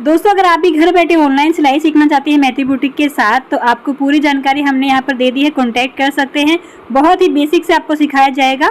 दोस्तों, अगर आप भी घर बैठे ऑनलाइन सिलाई सीखना चाहते हैं मैथी बुटीक के साथ, तो आपको पूरी जानकारी हमने यहाँ पर दे दी है। कॉन्टैक्ट कर सकते हैं। बहुत ही बेसिक से आपको सिखाया जाएगा।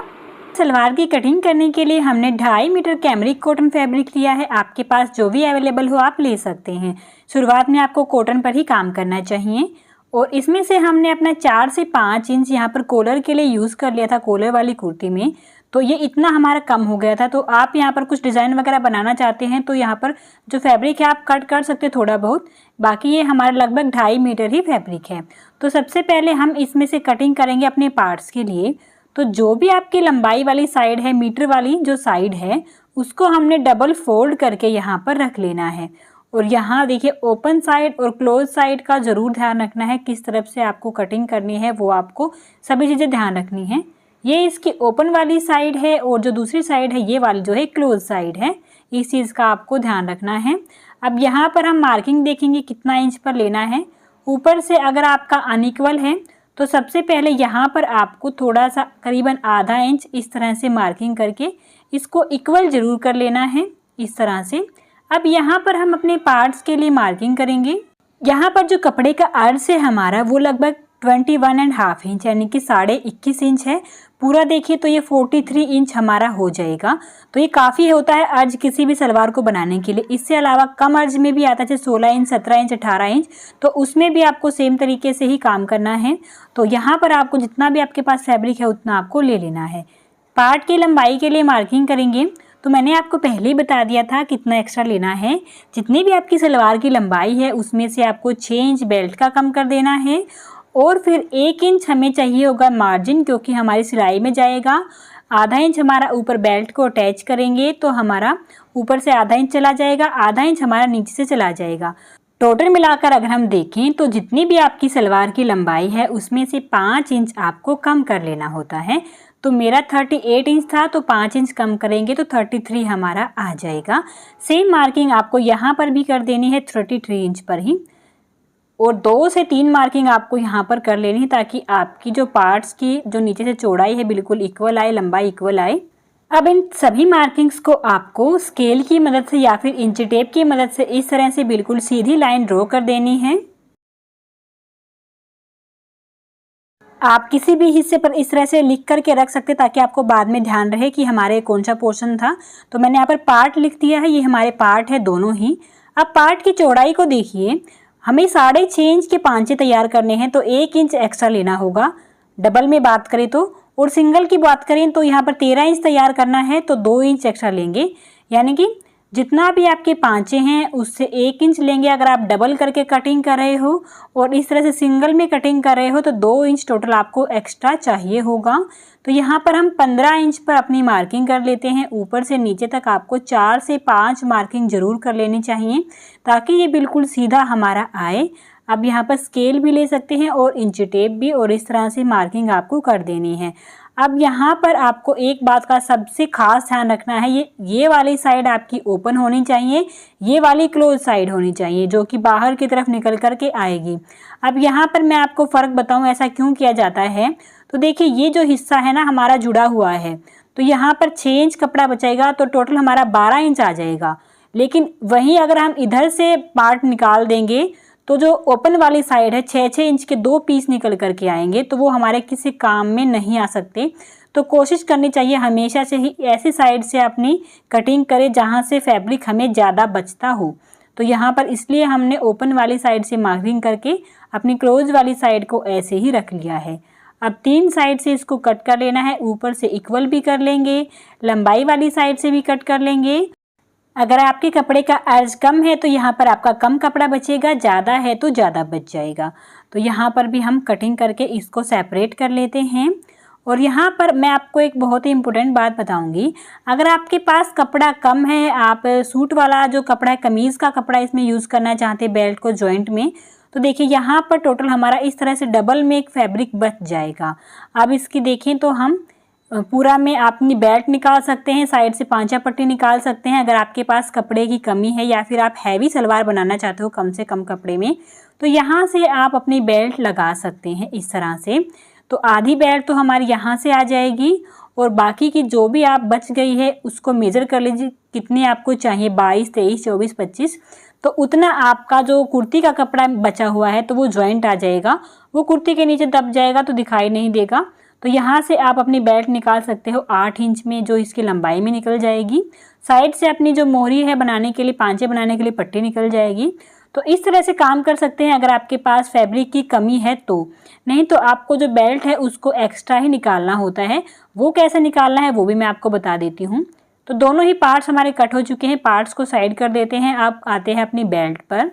सलवार की कटिंग करने के लिए हमने 2.5 मीटर कैमरिक कॉटन फैब्रिक लिया है। आपके पास जो भी अवेलेबल हो आप ले सकते हैं। शुरुआत में आपको कॉटन पर ही काम करना चाहिए। और इसमें से हमने अपना 4 से 5 इंच यहाँ पर कॉलर के लिए यूज़ कर लिया था, कॉलर वाली कुर्ती में। तो ये इतना हमारा कम हो गया था। तो आप यहाँ पर कुछ डिज़ाइन वगैरह बनाना चाहते हैं तो यहाँ पर जो फैब्रिक है आप कट कर सकते हैं थोड़ा बहुत। बाकी ये हमारा लगभग 2.5 मीटर ही फैब्रिक है। तो सबसे पहले हम इसमें से कटिंग करेंगे अपने पार्ट्स के लिए। तो जो भी आपकी लंबाई वाली साइड है, मीटर वाली जो साइड है, उसको हमने डबल फोल्ड करके यहाँ पर रख लेना है। और यहाँ देखिए, ओपन साइड और क्लोज साइड का ज़रूर ध्यान रखना है। किस तरफ से आपको कटिंग करनी है वो आपको सभी चीज़ें ध्यान रखनी है। ये इसकी ओपन वाली साइड है और जो दूसरी साइड है ये वाली जो है क्लोज साइड है। इस चीज़ का आपको ध्यान रखना है। अब यहाँ पर हम मार्किंग देखेंगे कितना इंच पर लेना है। ऊपर से अगर आपका अनइक्वल है तो सबसे पहले यहाँ पर आपको थोड़ा सा करीबन आधा इंच इस तरह से मार्किंग करके इसको इक्वल ज़रूर कर लेना है, इस तरह से। अब यहाँ पर हम अपने पार्ट्स के लिए मार्किंग करेंगे। यहाँ पर जो कपड़े का अर्ज है हमारा वो लगभग 21.5 इंच यानी कि 21.5 इंच है। पूरा देखिए तो ये 43 इंच हमारा हो जाएगा। तो ये काफ़ी होता है अर्ज किसी भी सलवार को बनाने के लिए। इससे अलावा कम अर्ज में भी आता है, जैसे 16 इंच, 17 इंच, 18 इंच, तो उसमें भी आपको सेम तरीके से ही काम करना है। तो यहाँ पर आपको जितना भी आपके पास फैब्रिक है उतना आपको ले लेना है। पार्ट की लंबाई के लिए मार्किंग करेंगे तो मैंने आपको पहले ही बता दिया था कितना एक्स्ट्रा लेना है। जितनी भी आपकी सलवार की लंबाई है उसमें से आपको 6 इंच बेल्ट का कम कर देना है। और फिर 1 इंच हमें चाहिए होगा मार्जिन, क्योंकि हमारी सिलाई में जाएगा। आधा इंच हमारा ऊपर बेल्ट को अटैच करेंगे तो हमारा ऊपर से आधा इंच चला जाएगा, आधा इंच हमारा नीचे से चला जाएगा। टोटल मिलाकर अगर हम देखें तो जितनी भी आपकी सलवार की लंबाई है उसमें से 5 इंच आपको कम कर लेना होता है। तो मेरा 38 इंच था तो 5 इंच कम करेंगे तो 33 हमारा आ जाएगा। सेम मार्किंग आपको यहाँ पर भी कर देनी है 33 इंच पर ही। और 2 से 3 मार्किंग आपको यहाँ पर कर लेनी है ताकि आपकी जो पार्ट्स की जो नीचे से चौड़ाई है बिल्कुल इक्वल आए, लंबाई इक्वल आए। अब इन सभी मार्किंग्स को आपको स्केल की मदद से या फिर इंची टेप की मदद से इस तरह से बिल्कुल सीधी लाइन ड्रॉ कर देनी है। आप किसी भी हिस्से पर इस तरह से लिख करके रख सकते ताकि आपको बाद में ध्यान रहे कि हमारे कौन सा पोर्शन था। तो मैंने यहाँ पर पार्ट लिख दिया है, ये हमारे पार्ट है दोनों ही। अब पार्ट की चौड़ाई को देखिए, हमें 6.5 इंच के पांचे तैयार करने हैं तो 1 इंच एक्स्ट्रा लेना होगा डबल में बात करें तो। और सिंगल की बात करें तो यहाँ पर 13 इंच तैयार करना है तो 2 इंच एक्स्ट्रा लेंगे। यानी कि जितना भी आपके पांचे हैं उससे 1 इंच लेंगे अगर आप डबल करके कटिंग कर रहे हो, और इस तरह से सिंगल में कटिंग कर रहे हो तो 2 इंच टोटल आपको एक्स्ट्रा चाहिए होगा। तो यहाँ पर हम 15 इंच पर अपनी मार्किंग कर लेते हैं। ऊपर से नीचे तक आपको 4 से 5 मार्किंग ज़रूर कर लेनी चाहिए ताकि ये बिल्कुल सीधा हमारा आए। अब यहाँ पर स्केल भी ले सकते हैं और इंची टेप भी, और इस तरह से मार्किंग आपको कर देनी है। अब यहाँ पर आपको एक बात का सबसे खास ध्यान रखना है, ये वाली साइड आपकी ओपन होनी चाहिए, ये वाली क्लोज साइड होनी चाहिए जो कि बाहर की तरफ निकल कर के आएगी। अब यहाँ पर मैं आपको फ़र्क बताऊँ ऐसा क्यों किया जाता है। तो देखिए, ये जो हिस्सा है ना हमारा जुड़ा हुआ है, तो यहाँ पर 6 इंच कपड़ा बचेगा तो टोटल हमारा 12 इंच आ जाएगा। लेकिन वहीं अगर हम इधर से पार्ट निकाल देंगे तो जो ओपन वाली साइड है 6-6 इंच के 2 पीस निकल करके आएंगे, तो वो हमारे किसी काम में नहीं आ सकते। तो कोशिश करनी चाहिए हमेशा से ही ऐसी साइड से अपनी कटिंग करें जहाँ से फैब्रिक हमें ज़्यादा बचता हो। तो यहाँ पर इसलिए हमने ओपन वाली साइड से मार्किंग करके अपनी क्लोज वाली साइड को ऐसे ही रख लिया है। अब 3 साइड से इसको कट कर लेना है, ऊपर से इक्वल भी कर लेंगे, लंबाई वाली साइड से भी कट कर लेंगे। अगर आपके कपड़े का अर्ज कम है तो यहाँ पर आपका कम कपड़ा बचेगा, ज़्यादा है तो ज़्यादा बच जाएगा। तो यहाँ पर भी हम कटिंग करके इसको सेपरेट कर लेते हैं। और यहाँ पर मैं आपको एक बहुत ही इम्पोर्टेंट बात बताऊँगी। अगर आपके पास कपड़ा कम है, आप सूट वाला जो कपड़ा है, कमीज़ का कपड़ा इसमें यूज़ करना चाहते हैं बेल्ट को जॉइंट में, तो देखिए यहाँ पर टोटल हमारा इस तरह से डबल में एक फैब्रिक बच जाएगा। अब इसकी देखें तो हम पूरा में आप अपनी बेल्ट निकाल सकते हैं, साइड से पांचा पट्टी निकाल सकते हैं। अगर आपके पास कपड़े की कमी है या फिर आप हैवी सलवार बनाना चाहते हो कम से कम कपड़े में, तो यहाँ से आप अपनी बेल्ट लगा सकते हैं इस तरह से। तो आधी बेल्ट तो हमारी यहाँ से आ जाएगी और बाकी की जो भी आप बच गई है उसको मेज़र कर लीजिए कितनी आपको चाहिए, 22, 23, 24, 25। तो उतना आपका जो कुर्ती का कपड़ा बचा हुआ है तो वो जॉइंट आ जाएगा, वो कुर्ती के नीचे दब जाएगा तो दिखाई नहीं देगा। तो यहाँ से आप अपनी बेल्ट निकाल सकते हो 8 इंच में, जो इसकी लंबाई में निकल जाएगी। साइड से अपनी जो मोहरी है बनाने के लिए, पांचे बनाने के लिए पट्टी निकल जाएगी। तो इस तरह से काम कर सकते हैं अगर आपके पास फैब्रिक की कमी है तो। नहीं तो आपको जो बेल्ट है उसको एक्स्ट्रा ही निकालना होता है। वो कैसे निकालना है वो भी मैं आपको बता देती हूँ। तो दोनों ही पार्ट्स हमारे कट हो चुके हैं, पार्ट्स को साइड कर देते हैं। आप आते हैं अपनी बेल्ट पर।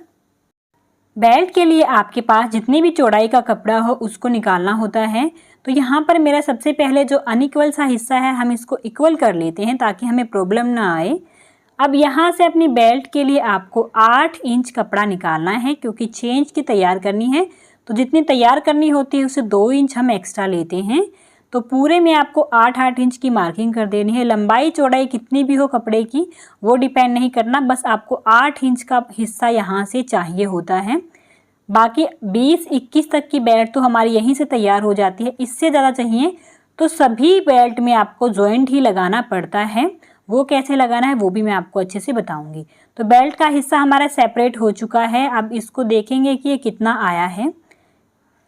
बेल्ट के लिए आपके पास जितनी भी चौड़ाई का कपड़ा हो उसको निकालना होता है। तो यहाँ पर मेरा सबसे पहले जो अनइक्वल सा हिस्सा है हम इसको इक्वल कर लेते हैं ताकि हमें प्रॉब्लम ना आए। अब यहाँ से अपनी बेल्ट के लिए आपको 8 इंच कपड़ा निकालना है, क्योंकि 6 इंच की तैयार करनी है तो जितनी तैयार करनी होती है उससे 2 इंच हम एक्स्ट्रा लेते हैं। तो पूरे में आपको 8-8 इंच की मार्किंग कर देनी है। लंबाई चौड़ाई कितनी भी हो कपड़े की वो डिपेंड नहीं करना, बस आपको 8 इंच का हिस्सा यहाँ से चाहिए होता है। बाकी 20-21 तक की बेल्ट तो हमारी यहीं से तैयार हो जाती है। इससे ज़्यादा चाहिए तो सभी बेल्ट में आपको जॉइंट ही लगाना पड़ता है। वो कैसे लगाना है वो भी मैं आपको अच्छे से बताऊंगी। तो बेल्ट का हिस्सा हमारा सेपरेट हो चुका है। अब इसको देखेंगे कि ये कितना आया है।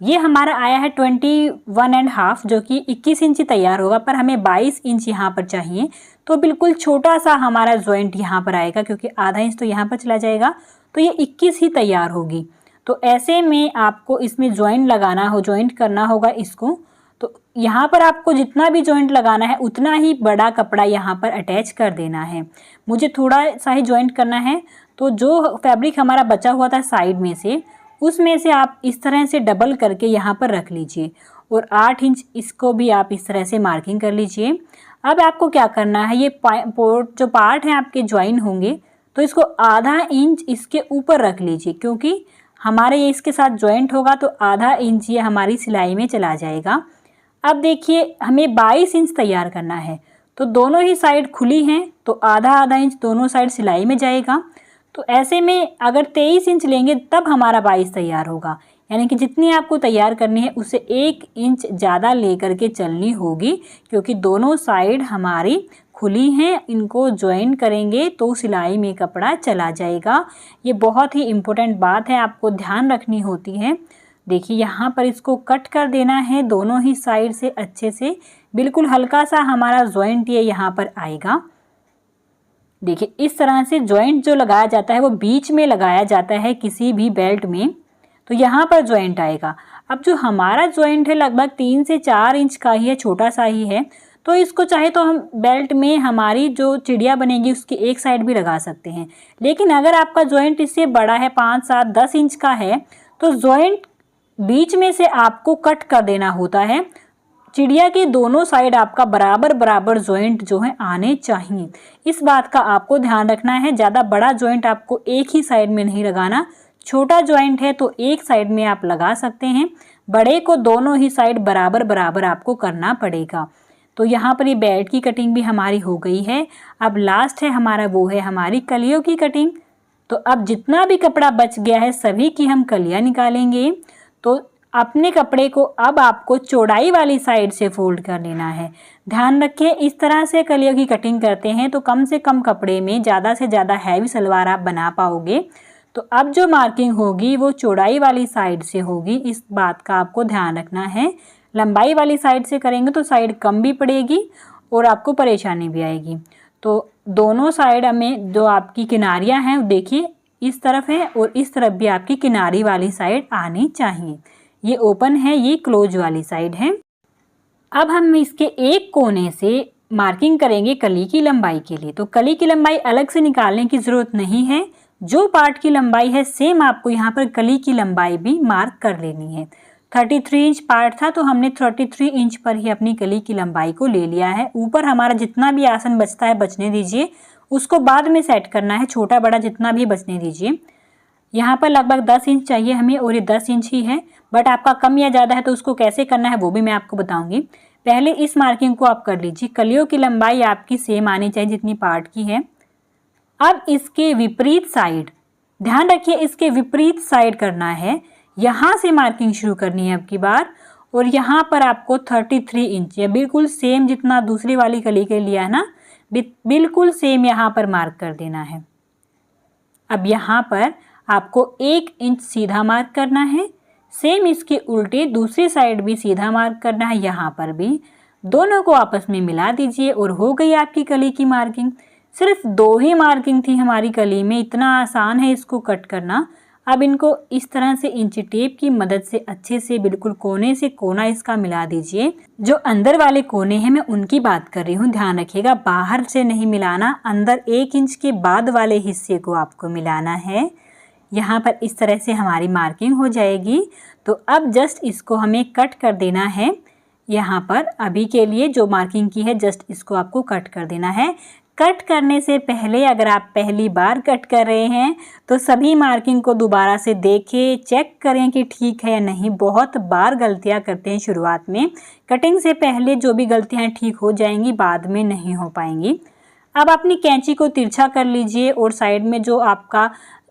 ये हमारा आया है 21.5, जो कि 21 इंच तैयार होगा, पर हमें 22 इंच यहाँ पर चाहिए। तो बिल्कुल छोटा सा हमारा जॉइंट यहाँ पर आएगा, क्योंकि आधा इंच तो यहाँ पर चला जाएगा, तो ये 21 ही तैयार होगी। तो ऐसे में आपको इसमें जॉइंट करना होगा इसको। तो यहाँ पर आपको जितना भी जॉइंट लगाना है उतना ही बड़ा कपड़ा यहाँ पर अटैच कर देना है। मुझे थोड़ा सा ही जॉइंट करना है, तो जो फैब्रिक हमारा बचा हुआ था साइड में से, उसमें से आप इस तरह से डबल करके यहाँ पर रख लीजिए और 8 इंच इसको भी आप इस तरह से मार्किंग कर लीजिए। अब आपको क्या करना है, ये जो पार्ट हैं आपके ज्वाइन होंगे तो इसको आधा इंच इसके ऊपर रख लीजिए, क्योंकि हमारे ये इसके साथ जॉइंट होगा तो आधा इंच ये हमारी सिलाई में चला जाएगा। अब देखिए हमें 22 इंच तैयार करना है, तो दोनों ही साइड खुली हैं तो आधा आधा इंच दोनों साइड सिलाई में जाएगा। तो ऐसे में अगर 23 इंच लेंगे तब हमारा 22 तैयार होगा, यानी कि जितनी आपको तैयार करनी है उससे 1 इंच ज़्यादा लेकर के चलनी होगी, क्योंकि दोनों साइड हमारी खुली हैं। इनको ज्वाइन करेंगे तो सिलाई में कपड़ा चला जाएगा। ये बहुत ही इम्पोर्टेंट बात है, आपको ध्यान रखनी होती है। देखिए यहाँ पर इसको कट कर देना है दोनों ही साइड से अच्छे से, बिल्कुल हल्का सा हमारा जॉइंट ये यहाँ पर आएगा। देखिए इस तरह से जॉइंट जो लगाया जाता है वो बीच में लगाया जाता है किसी भी बेल्ट में, तो यहाँ पर जॉइंट आएगा। अब जो हमारा जॉइंट है लगभग 3 से 4 इंच का ही है, छोटा सा ही है, तो इसको चाहे तो हम बेल्ट में हमारी जो चिड़िया बनेगी उसकी एक साइड भी लगा सकते हैं। लेकिन अगर आपका जॉइंट इससे बड़ा है, 5, 7, 10 इंच का है, तो जॉइंट बीच में से आपको कट कर देना होता है। चिड़िया के दोनों साइड आपका बराबर बराबर जॉइंट जो है आने चाहिए। इस बात का आपको ध्यान रखना है। ज़्यादा बड़ा जॉइंट आपको एक ही साइड में नहीं लगाना, छोटा जॉइंट है तो एक साइड में आप लगा सकते हैं, बड़े को दोनों ही साइड बराबर बराबर आपको करना पड़ेगा। तो यहाँ पर ये बेल्ट की कटिंग भी हमारी हो गई है। अब लास्ट है हमारा, वो है हमारी कलियों की कटिंग। तो अब जितना भी कपड़ा बच गया है सभी की हम कलियाँ निकालेंगे। तो अपने कपड़े को अब आपको चौड़ाई वाली साइड से फोल्ड कर लेना है। ध्यान रखें इस तरह से कलियों की कटिंग करते हैं तो कम से कम कपड़े में ज़्यादा से ज़्यादा हैवी सलवार आप बना पाओगे। तो अब जो मार्किंग होगी वो चौड़ाई वाली साइड से होगी, इस बात का आपको ध्यान रखना है। लंबाई वाली साइड से करेंगे तो साइड कम भी पड़ेगी और आपको परेशानी भी आएगी। तो दोनों साइड में जो आपकी किनारियाँ हैं देखिए इस तरफ है और इस तरफ भी आपकी किनारी वाली साइड आनी चाहिए। ये ओपन है, ये क्लोज वाली साइड है। अब हम इसके एक कोने से मार्किंग करेंगे कली की लंबाई के लिए। तो कली की लंबाई अलग से निकालने की ज़रूरत नहीं है, जो पार्ट की लंबाई है सेम आपको यहाँ पर कली की लंबाई भी मार्क कर लेनी है। 33 इंच पार्ट था तो हमने 33 इंच पर ही अपनी कली की लंबाई को ले लिया है। ऊपर हमारा जितना भी आसन बचता है बचने दीजिए, उसको बाद में सेट करना है, छोटा बड़ा जितना भी बचने दीजिए। यहाँ पर लगभग 10 इंच चाहिए हमें और ये 10 इंच ही है, बट आपका कम या ज़्यादा है तो उसको कैसे करना है वो भी मैं आपको बताऊंगी। पहले इस मार्किंग को आप कर लीजिए। कलियों की लंबाई आपकी सेम आनी चाहिए जितनी पार्ट की है। अब इसके विपरीत साइड, ध्यान रखिए इसके विपरीत साइड करना है, यहाँ से मार्किंग शुरू करनी है अब की बार। और यहाँ पर आपको 33 इंच या बिल्कुल सेम जितना दूसरी वाली कली के लिया है ना, बिल्कुल सेम यहाँ पर मार्क कर देना है। अब यहाँ पर आपको 1 इंच सीधा मार्क करना है। सेम इसके उल्टे दूसरी साइड भी सीधा मार्क करना है, यहाँ पर भी। दोनों को आपस में मिला दीजिए और हो गई आपकी कली की मार्किंग। सिर्फ 2 ही मार्किंग थी हमारी कली में, इतना आसान है इसको कट करना। अब इनको इस तरह से इंची टेप की मदद से अच्छे से बिल्कुल कोने से कोना इसका मिला दीजिए। जो अंदर वाले कोने हैं मैं उनकी बात कर रही हूँ, ध्यान रखिएगा बाहर से नहीं मिलाना, अंदर 1 इंच के बाद वाले हिस्से को आपको मिलाना है। यहाँ पर इस तरह से हमारी मार्किंग हो जाएगी। तो अब जस्ट इसको हमें कट कर देना है। यहाँ पर अभी के लिए जो मार्किंग की है जस्ट इसको आपको कट कर देना है। कट करने से पहले अगर आप पहली बार कट कर रहे हैं तो सभी मार्किंग को दोबारा से देखें, चेक करें कि ठीक है या नहीं। बहुत बार गलतियां करते हैं शुरुआत में, कटिंग से पहले जो भी गलतियां ठीक हो जाएंगी बाद में नहीं हो पाएंगी। अब अपनी कैंची को तिरछा कर लीजिए और साइड में जो आपका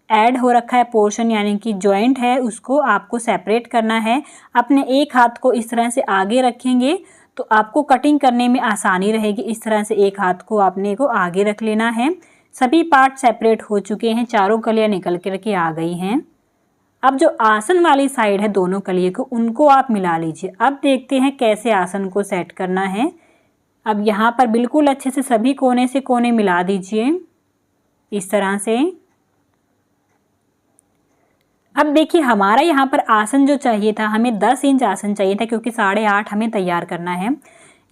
ऐड हो रखा है पोर्शन यानी कि जॉइंट है उसको आपको सेपरेट करना है। अपने एक हाथ को इस तरह से आगे रखेंगे तो आपको कटिंग करने में आसानी रहेगी। इस तरह से एक हाथ को आपने को आगे रख लेना है। सभी पार्ट सेपरेट हो चुके हैं, चारों कलियां निकल के आ गई हैं। अब जो आसन वाली साइड है दोनों कलियों को उनको आप मिला लीजिए। अब देखते हैं कैसे आसन को सेट करना है। अब यहाँ पर बिल्कुल अच्छे से सभी कोने से कोने मिला दीजिए इस तरह से। अब देखिए हमारा यहाँ पर आसन जो चाहिए था, हमें 10 इंच आसन चाहिए था क्योंकि 8.5 हमें तैयार करना है।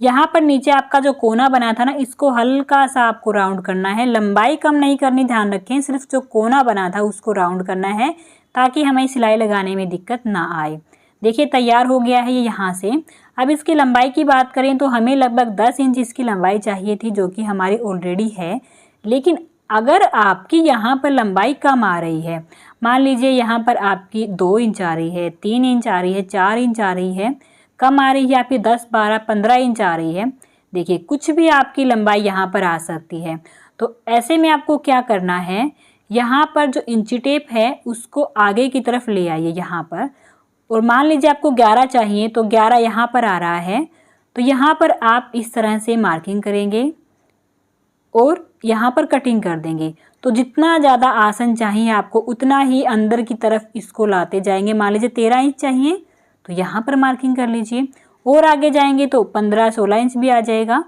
यहाँ पर नीचे आपका जो कोना बना था ना, इसको हल्का सा आपको राउंड करना है। लंबाई कम नहीं करनी, ध्यान रखें, सिर्फ जो कोना बना था उसको राउंड करना है ताकि हमें सिलाई लगाने में दिक्कत ना आए। देखिए तैयार हो गया है ये यहाँ से। अब इसकी लंबाई की बात करें तो हमें लगभग 10 इंच इसकी लंबाई चाहिए थी जो कि हमारी ऑलरेडी है। लेकिन अगर आपकी यहाँ पर लंबाई कम आ रही है, मान लीजिए यहाँ पर आपकी 2 इंच आ रही है, 3 इंच आ रही है, 4 इंच आ रही है, कम आ रही है आपकी 10, 12, 15 इंच आ रही है, देखिए कुछ भी आपकी लंबाई यहाँ पर आ सकती है। तो ऐसे में आपको क्या करना है, यहाँ पर जो इंची टेप है उसको आगे की तरफ ले आइए यहाँ पर। और मान लीजिए आपको 11 चाहिए तो 11 यहाँ पर आ रहा है, तो यहाँ पर आप इस तरह से मार्किंग करेंगे और यहाँ पर कटिंग कर देंगे। तो जितना ज़्यादा आसन चाहिए आपको उतना ही अंदर की तरफ इसको लाते जाएंगे। मान लीजिए 13 इंच चाहिए तो यहाँ पर मार्किंग कर लीजिए, और आगे जाएंगे तो 15-16 इंच भी आ जाएगा।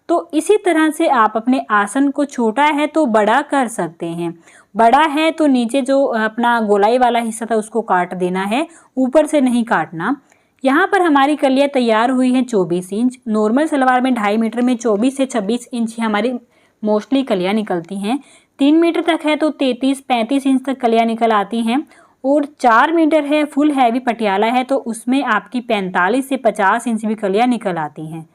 तो इसी तरह से आप अपने आसन को, छोटा है तो बड़ा कर सकते हैं, बड़ा है तो नीचे जो अपना गोलाई वाला हिस्सा था उसको काट देना है, ऊपर से नहीं काटना। यहाँ पर हमारी कलियाँ तैयार हुई हैं 24 इंच। नॉर्मल सलवार में 2.5 मीटर में 24 से 26 इंच ही हमारी मोस्टली कलियाँ निकलती हैं। 3 मीटर तक है तो 33-35 इंच तक कलियाँ निकल आती हैं, और 4 मीटर है फुल हैवी पटियाला है तो उसमें आपकी 45 से 50 इंच भी कलियाँ निकल आती हैं।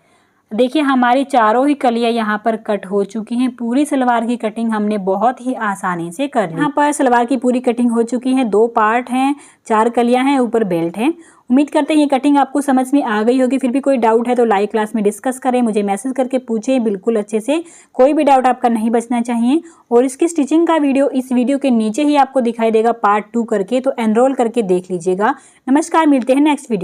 देखिए हमारी चारों ही कलियाँ यहाँ पर कट हो चुकी हैं। पूरी सलवार की कटिंग हमने बहुत ही आसानी से कर ली। यहाँ पर सलवार की पूरी कटिंग हो चुकी है। 2 पार्ट हैं, 4 कलियाँ हैं, ऊपर बेल्ट है। उम्मीद करते हैं ये कटिंग आपको समझ में आ गई होगी। फिर भी कोई डाउट है तो लाइव क्लास में डिस्कस करें, मुझे मैसेज करके पूछें बिल्कुल अच्छे से, कोई भी डाउट आपका नहीं बचना चाहिए। और इसकी स्टिचिंग का वीडियो इस वीडियो के नीचे ही आपको दिखाई देगा पार्ट 2 करके, तो एनरोल करके देख लीजिएगा। नमस्कार, मिलते हैं नेक्स्ट वीडियो।